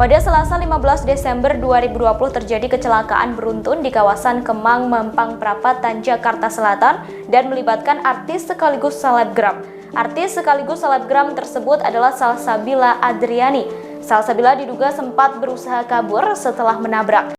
Pada Selasa 15 Desember 2020 terjadi kecelakaan beruntun di kawasan Kemang, Mampang Perapatan, Jakarta Selatan dan melibatkan artis sekaligus selebgram. Artis sekaligus selebgram tersebut adalah Salsabila Adriani. Salsabila diduga sempat berusaha kabur setelah menabrak.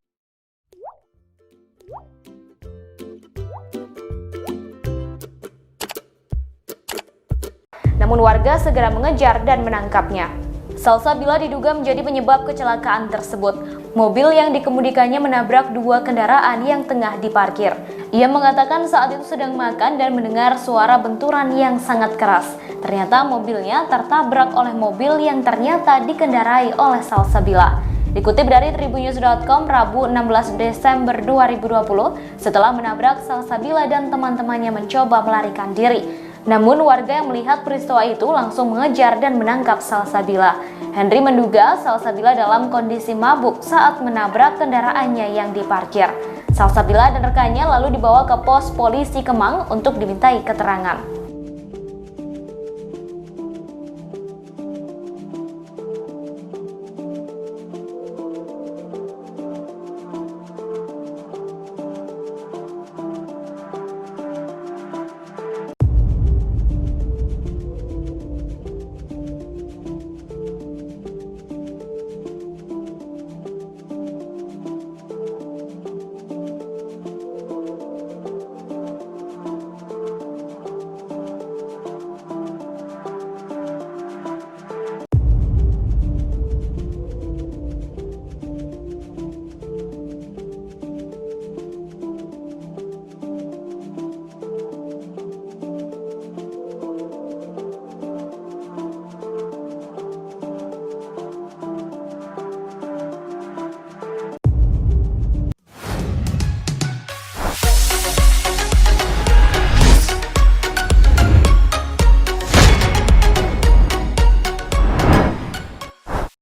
Namun warga segera mengejar dan menangkapnya. Salsabila diduga menjadi penyebab kecelakaan tersebut. Mobil yang dikemudikannya menabrak dua kendaraan yang tengah diparkir. Ia mengatakan saat itu sedang makan dan mendengar suara benturan yang sangat keras. Ternyata mobilnya tertabrak oleh mobil yang ternyata dikendarai oleh Salsabila. Dikutip dari tribunnews.com Rabu 16 Desember 2020, setelah menabrak, Salsabila dan teman-temannya mencoba melarikan diri. Namun warga yang melihat peristiwa itu langsung mengejar dan menangkap Salsabila. Henry menduga Salsabila dalam kondisi mabuk saat menabrak kendaraannya yang diparkir. Salsabila dan rekannya lalu dibawa ke pos polisi Kemang untuk dimintai keterangan.